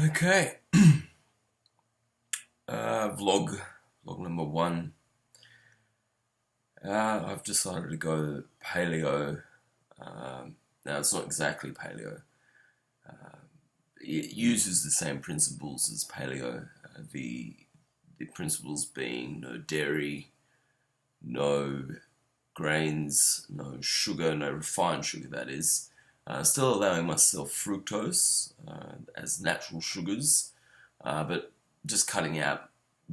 Okay, vlog number one. I've decided to go paleo. Now it's not exactly paleo. It uses the same principles as paleo. The principles being no dairy, no grains, no sugar, no refined sugar. That is, still allowing myself fructose as natural sugars, but just cutting out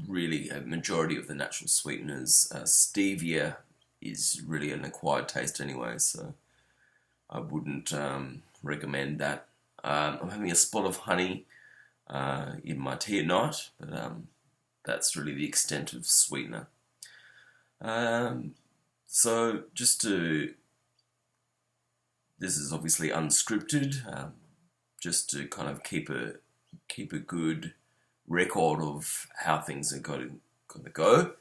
really a majority of the natural sweeteners. Stevia is really an acquired taste anyway, so I wouldn't recommend that. I'm having a spot of honey in my tea at night, but that's really the extent of sweetener. Um, so just to, this is obviously unscripted, just to kind of keep a good record of how things are going to go.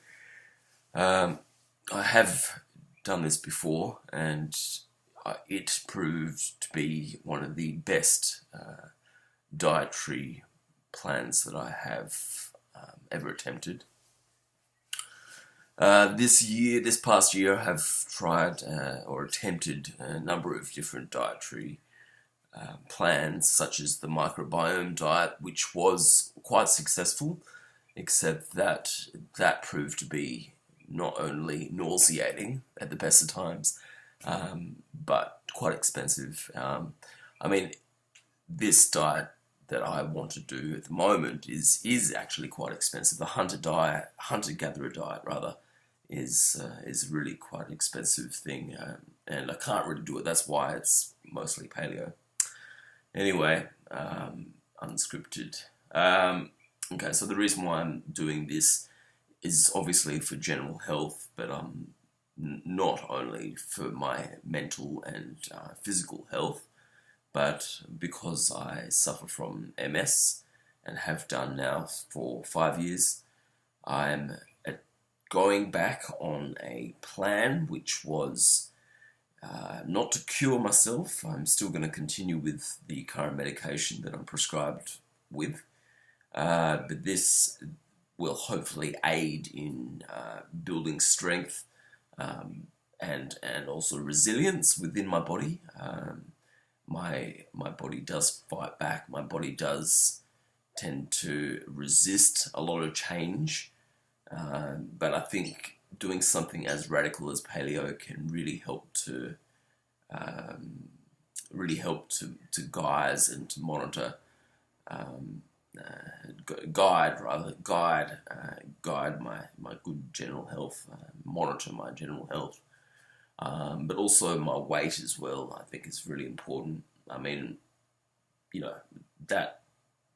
I have done this before, and it proved to be one of the best dietary plans that I have ever attempted. This past year, I have tried or attempted a number of different dietary plans, such as the microbiome diet, which was quite successful, except that that proved to be not only nauseating at the best of times, but quite expensive. I mean, this diet that I want to do at the moment is actually quite expensive. The hunter-gatherer diet rather, is really quite an expensive thing, and I can't really do it. That's why it's mostly paleo. Anyway, unscripted. Okay, so the reason why I'm doing this is obviously for general health, but not only for my mental and physical health, but because I suffer from MS and have done now for 5 years. I'm going back on a plan which was not to cure myself. I'm still going to continue with the current medication that I'm prescribed with, but this will hopefully aid in building strength and also resilience within my body. My body does fight back. My body does tend to resist a lot of change, but I think doing something as radical as paleo can really help to guise and to monitor, guide my good general health, monitor my general health, but also my weight as well. I think is really important. I mean, you know, that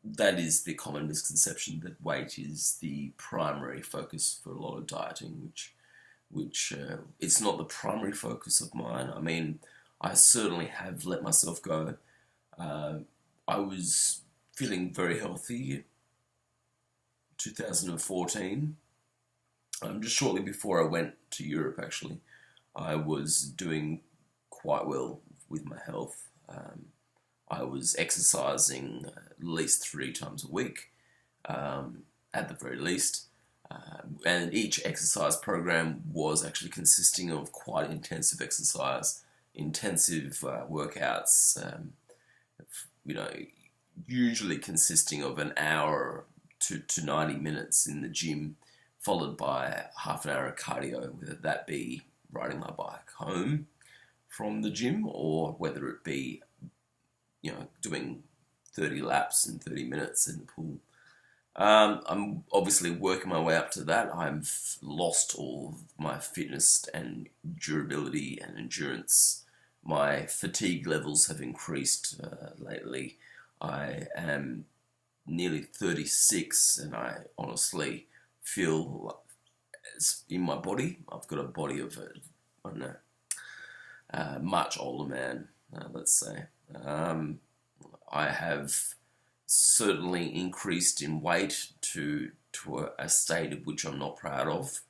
that is the common misconception, that weight is the primary focus for a lot of dieting, which it's not the primary focus of mine. I mean, I certainly have let myself go. I was feeling very healthy 2014, just shortly before I went to Europe actually. I was doing quite well with my health. I was exercising at least 3 times a week, at the very least. And each exercise program was actually consisting of quite intensive exercise, intensive workouts, you know, usually consisting of an hour to 90 minutes in the gym, followed by half an hour of cardio, whether that be riding my bike home from the gym or whether it be, doing 30 laps in 30 minutes in the pool. I'm obviously working my way up to that. I've lost all of my fitness and durability and endurance. My fatigue levels have increased lately. I am nearly 36, and I honestly feel in my body, I've got a body of I don't know, much older man, let's say. I have certainly increased in weight to a state of which I'm not proud of.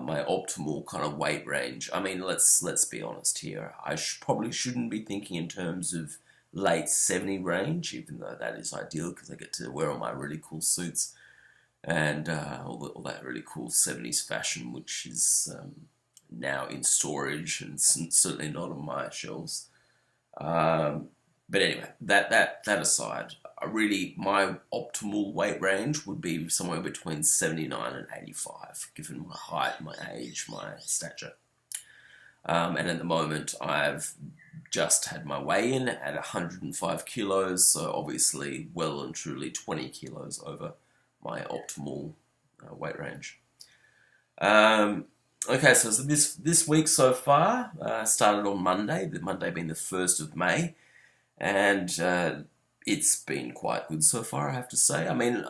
My optimal kind of weight range. I mean, let's be honest here. I probably shouldn't be thinking in terms of late 70 range, even though that is ideal because I get to wear all my really cool suits and all that really cool 70s fashion, which is now in storage and certainly not on my shelves. But anyway, that aside, my optimal weight range would be somewhere between 79 and 85, given my height, my age, my stature. And at the moment, I've just had my weigh-in at 105 kilos, so obviously well and truly 20 kilos over my optimal weight range. Okay, so this week so far started on Monday, the Monday being the 1st of May, and it's been quite good so far, I have to say. I mean,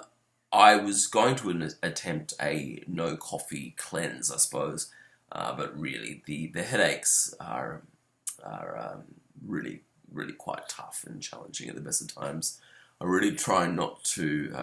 I was going to attempt a no coffee cleanse, I suppose, but really the headaches are really quite tough and challenging at the best of times. I'm really trying not to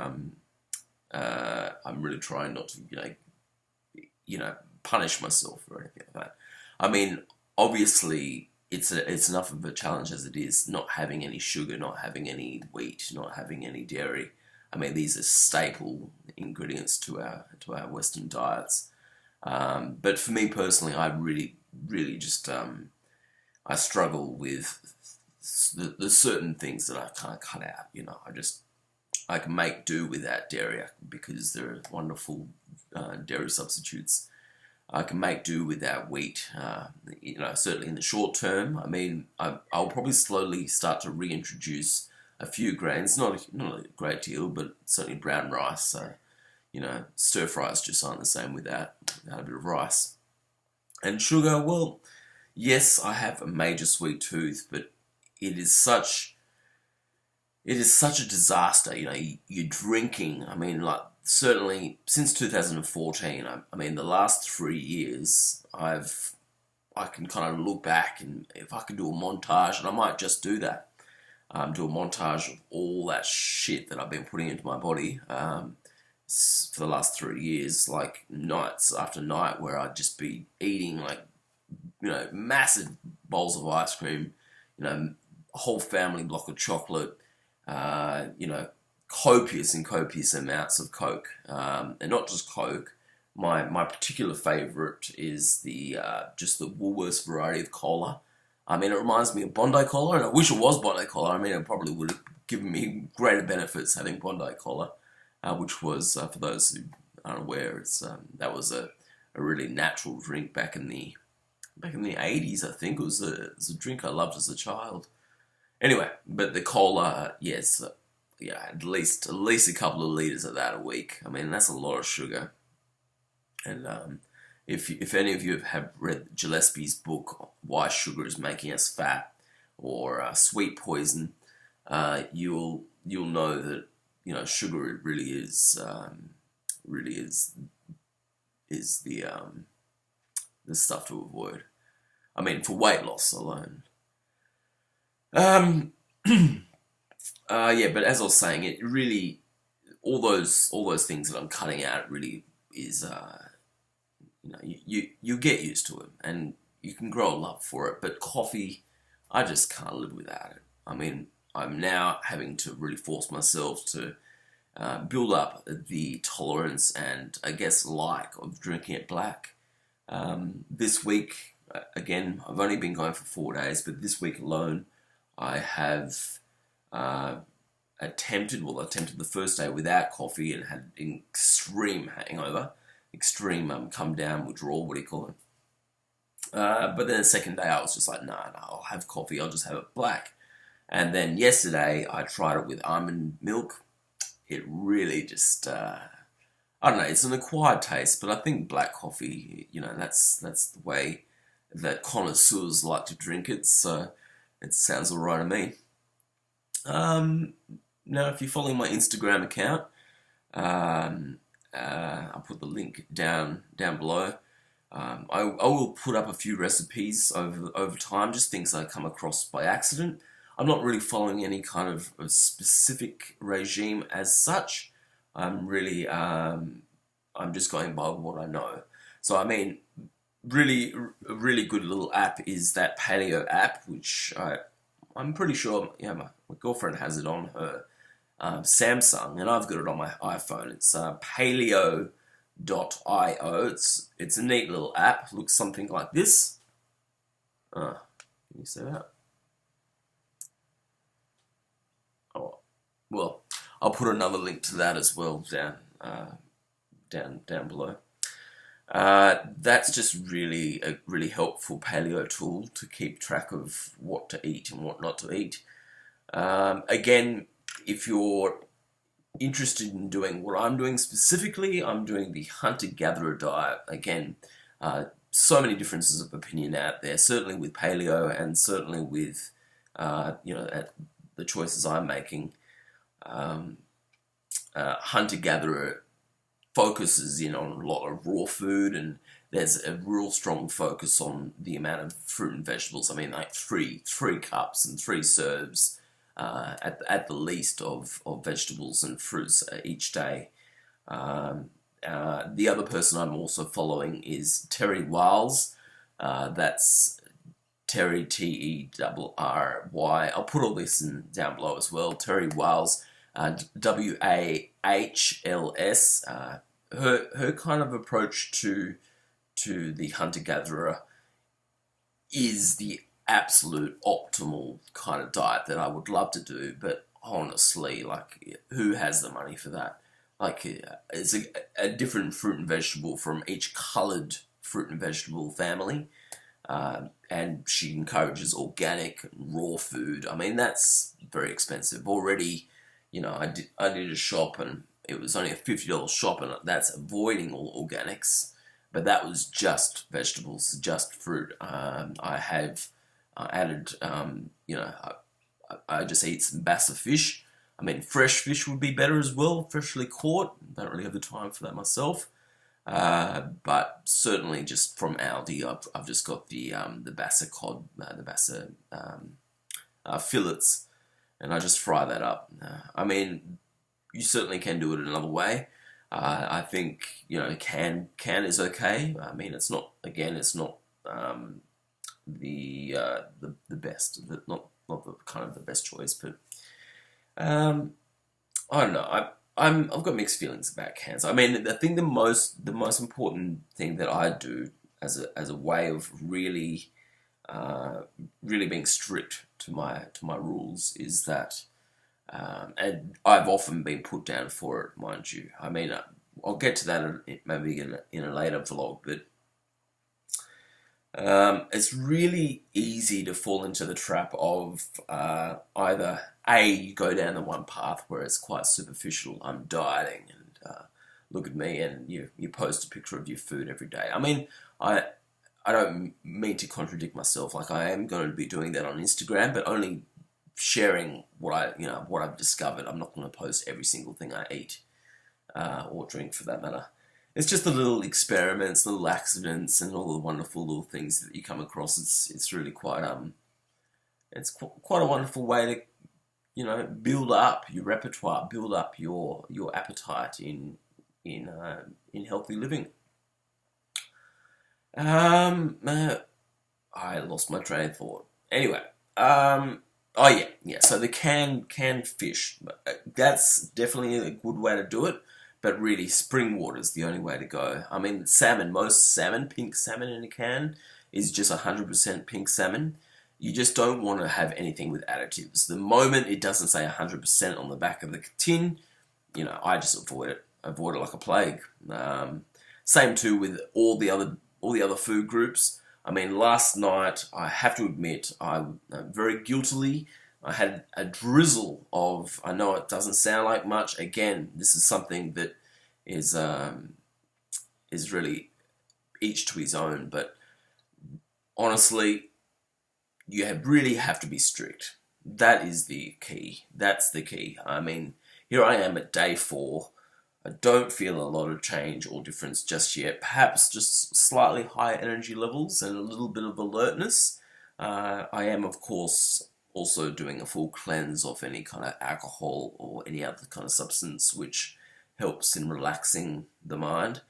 punish myself or anything like that. I mean, obviously, it's enough of a challenge as it is, not having any sugar, not having any wheat, not having any dairy. I mean, these are staple ingredients to our Western diets. But for me personally, I really just I struggle with the certain things that I can't cut out. You know, I can make do without dairy because there are wonderful dairy substitutes. I can make do without wheat, certainly in the short term. I mean, I'll probably slowly start to reintroduce a few grains, not a great deal, but certainly brown rice. Stir fries just aren't the same without a bit of rice. And sugar, well, yes, I have a major sweet tooth, but it is such a disaster. You know, you're drinking. I mean, like, certainly since 2014, I mean, the last 3 years, I can kind of look back, and if I could do a montage, and I might just do that, do a montage of all that shit that I've been putting into my body for the last 3 years, like nights after night, where I'd just be eating massive bowls of ice cream, a whole family block of chocolate, copious amounts of Coke, and not just Coke. My particular favourite is just the Woolworths variety of cola. I mean, it reminds me of Bondi Cola, and I wish it was Bondi Cola. I mean, it probably would have given me greater benefits having Bondi Cola, which was, for those who aren't aware, that was a really natural drink back in the 80s. I think it was a drink I loved as a child. Anyway, but the cola, yes, at least a couple of litres of that a week. I mean, that's a lot of sugar. And if any of you have read Gillespie's book, Why Sugar is Making Us Fat, or Sweet Poison, you'll know that sugar really is the stuff to avoid. I mean, for weight loss alone. But as I was saying, it really, all those things that I'm cutting out really is, you get used to it and you can grow a love for it. But coffee, I just can't live without it. I mean, I'm now having to really force myself to build up the tolerance and, I guess, like of drinking it black. This week, again, I've only been going for 4 days, but this week alone, I have attempted the first day without coffee and had an extreme hangover, extreme come down, withdrawal, what do you call it? But then the second day I was just like, nah, I'll have coffee, I'll just have it black. And then yesterday I tried it with almond milk. It really just, I don't know, it's an acquired taste, but I think black coffee, that's the way that connoisseurs like to drink it, so it sounds alright to me. Now, if you're following my Instagram account, I'll put the link down below. I will put up a few recipes over time, just things I come across by accident. I'm not really following any kind of a specific regime as such. I'm just going by what I know. So, I mean, a really good little app is that Paleo app, which I'm pretty sure, my girlfriend has it on her Samsung, and I've got it on my iPhone. It's Paleo.io. It's a neat little app. Looks something like this. Can you see that? Oh, well, I'll put another link to that as well down below. That's just really a really helpful paleo tool to keep track of what to eat and what not to eat. Again, if you're interested in doing what I'm doing specifically, I'm doing the hunter-gatherer diet. Again, so many differences of opinion out there, certainly with paleo and certainly with the choices I'm making. Hunter-gatherer focuses in on a lot of raw food, and there's a real strong focus on the amount of fruit and vegetables. I mean, like three cups and 3 serves at the least of vegetables and fruits each day. The other person I'm also following is Terry Wiles. That's Terry, Terry. I'll put all this down below as well. Terry Wiles, Wahls. Her kind of approach to the hunter-gatherer is the absolute optimal kind of diet that I would love to do, but honestly, like, who has the money for that? Like, it's a different fruit and vegetable from each coloured fruit and vegetable family, and she encourages organic and raw food. I mean, that's very expensive already. I did a shop, and it was only a $50 shop, and that's avoiding all organics, but that was just vegetables, just fruit. I have added, I just eat some bass of fish. I mean, fresh fish would be better as well, freshly caught. Don't really have the time for that myself. But certainly just from Aldi, I've just got the bassa cod, the bassa fillets, and I just fry that up. I mean, you certainly can do it another way. I think can is okay. I mean, it's not the best, not the kind of the best choice, but I don't know. I've got mixed feelings about cans. I mean, I think the most important thing that I do as a way of really being strict to my rules is that, and I've often been put down for it, mind you. I mean, I'll get to that maybe in a later vlog, but it's really easy to fall into the trap of either you go down the one path where it's quite superficial. I'm dieting, and look at me, and you post a picture of your food every day. I mean, I don't mean to contradict myself. Like, I am going to be doing that on Instagram, but only sharing what I've discovered. I'm not going to post every single thing I eat or drink, for that matter. It's just the little experiments, little accidents, and all the wonderful little things that you come across. It's really quite quite a wonderful way to build up your repertoire, build up your appetite in healthy living. I lost my train of thought. Anyway, oh yeah. So the canned fish, that's definitely a good way to do it. But really, spring water is the only way to go. I mean, most salmon, pink salmon in a can, is just 100% pink salmon. You just don't want to have anything with additives. The moment it doesn't say 100% on the back of the tin, I just avoid it. Avoid it like a plague. Same too with all the other food groups. I mean, last night, I have to admit, I very guiltily, I had a drizzle of, I know it doesn't sound like much. Again, this is something that is really each to his own. But honestly, you really have to be strict. That is the key. That's the key. I mean, here I am at day 4. I don't feel a lot of change or difference just yet. Perhaps just slightly higher energy levels and a little bit of alertness. I am, of course, also doing a full cleanse of any kind of alcohol or any other kind of substance which helps in relaxing the mind.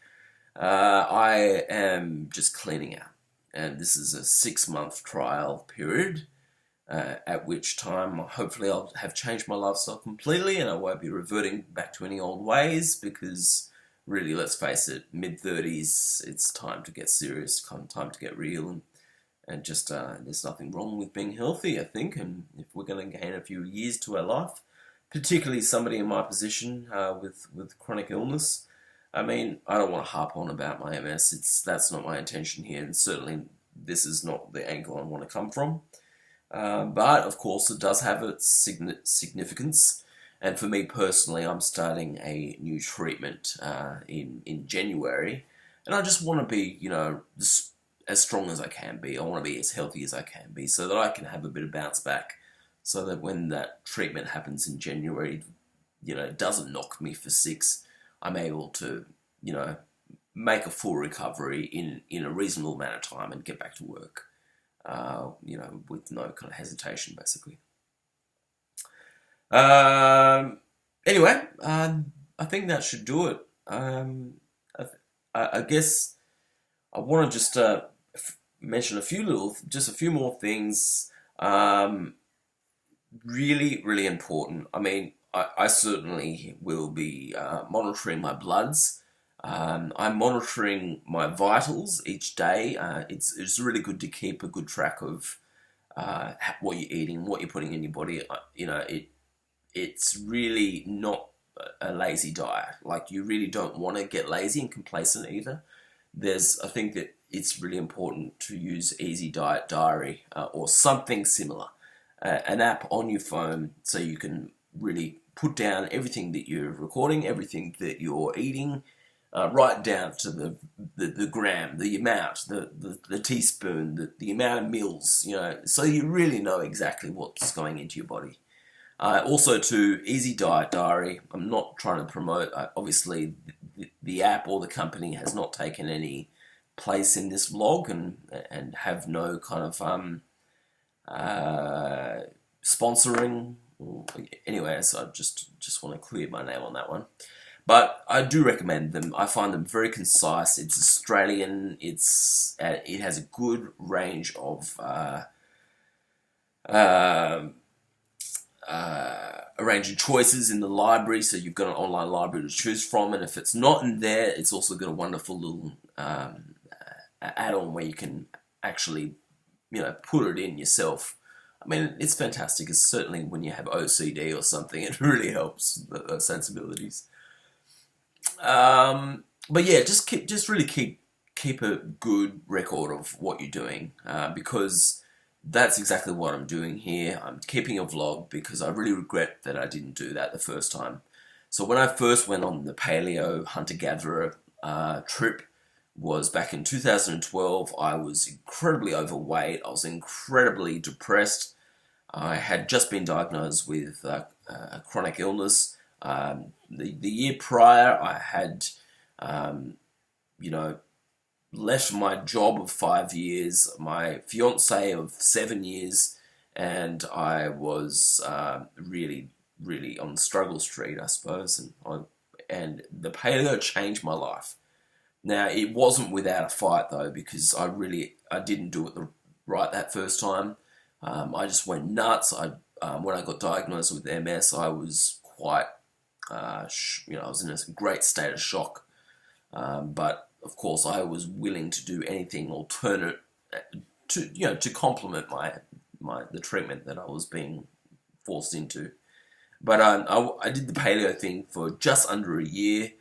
I am just cleaning out, and this is a 6-month trial period. at which time hopefully I'll have changed my lifestyle completely and I won't be reverting back to any old ways, because really, let's face it, mid-30s, it's time to get serious, time to get real, and just there's nothing wrong with being healthy, I think. And if we're going to gain a few years to our life, particularly somebody in my position with chronic illness, I mean, I don't want to harp on about my MS. That's not my intention here, and certainly this is not the angle I want to come from. But of course, it does have its significance. And for me personally, I'm starting a new treatment in January, and I just want to be, as strong as I can be. I want to be as healthy as I can be, so that I can have a bit of bounce back, so that when that treatment happens in January, it doesn't knock me for six. I'm able to, make a full recovery in a reasonable amount of time and get back to work, with no kind of hesitation, basically. Anyway, I think that should do it. I guess I want to just mention a few more things. Really, really important. I mean, I certainly will be monitoring my bloods. I'm monitoring my vitals each day. It's really good to keep a good track of what you're eating, what you're putting in your body. It's really not a lazy diet. Like, you really don't want to get lazy and complacent either. I think that it's really important to use Easy Diet Diary or something similar, an app on your phone, so you can really put down everything that you're recording, everything that you're eating, right down to the gram, the amount, the teaspoon, the amount of mils, so you really know exactly what's going into your body. Also to Easy Diet Diary, I'm not trying to promote, obviously the app or the company has not taken any place in this vlog, and have no kind of sponsoring. Anyway, so I just want to clear my name on that one. But I do recommend them. I find them very concise. It's Australian. It has a good range of choices in the library, so you've got an online library to choose from, and if it's not in there, it's also got a wonderful little add-on where you can actually, put it in yourself. I mean, it's fantastic. It's certainly when you have OCD or something, it really helps those sensibilities. But yeah, just really keep a good record of what you're doing, because that's exactly what I'm doing here. I'm keeping a vlog because I really regret that I didn't do that the first time. So when I first went on the Paleo hunter-gatherer trip, was back in 2012. I was incredibly overweight. I was incredibly depressed. I had just been diagnosed with a chronic illness. The year prior, I had, left my job of 5 years, my fiance of 7 years, and I was really, really on struggle street, I suppose. And the paleo changed my life. Now, it wasn't without a fight, though, because I didn't do it right that first time. I just went nuts. When I got diagnosed with MS, I was quite, I was in a great state of shock. But of course, I was willing to do anything alternate to complement the treatment that I was being forced into. But I did the paleo thing for just under a year.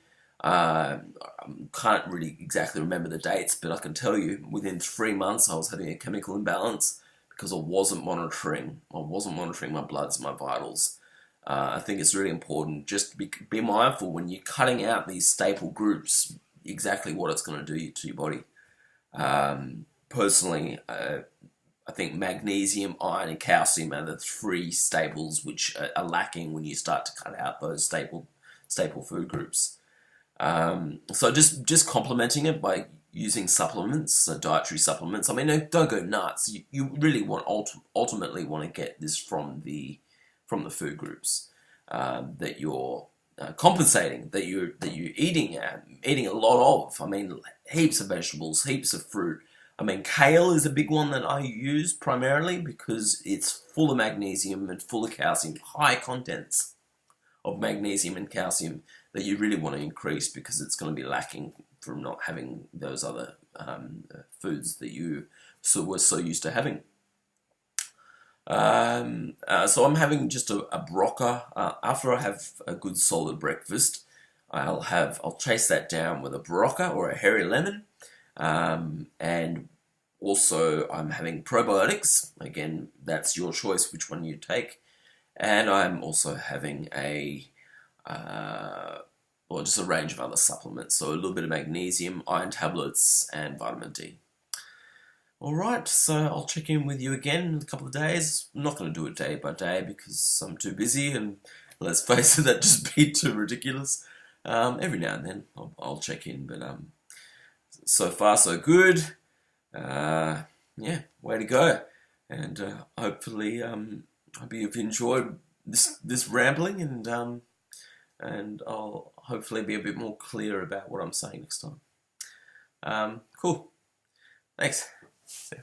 Can't really exactly remember the dates, but I can tell you within 3 months I was having a chemical imbalance because I wasn't monitoring my bloods, my vitals. I think it's really important just to be mindful when you're cutting out these staple groups, exactly what it's going to do to your body. Personally, I think magnesium, iron, and calcium are the 3 staples which are lacking when you start to cut out those staple food groups. So just complementing it by using supplements, so dietary supplements. I mean, don't go nuts. You really ultimately want to get this from the food groups that you're compensating, that you're eating a lot of. I mean, heaps of vegetables, heaps of fruit. I mean, kale is a big one that I use primarily because it's full of magnesium and full of calcium, high contents of magnesium and calcium that you really want to increase because it's going to be lacking from not having those other foods that you were so used to having. So I'm having just a broca. After I have a good solid breakfast, I'll chase that down with a broca or a hairy lemon, and also I'm having probiotics. Again, that's your choice which one you take, and I'm also having just a range of other supplements. So a little bit of magnesium, iron tablets, and vitamin D. Alright, so I'll check in with you again in a couple of days. I'm not going to do it day by day because I'm too busy, and let's face it, that'd just be too ridiculous. Every now and then I'll check in, but so far so good. Yeah, way to go. And hopefully you've enjoyed this rambling, and I'll hopefully be a bit more clear about what I'm saying next time. Cool. Thanks. See ya.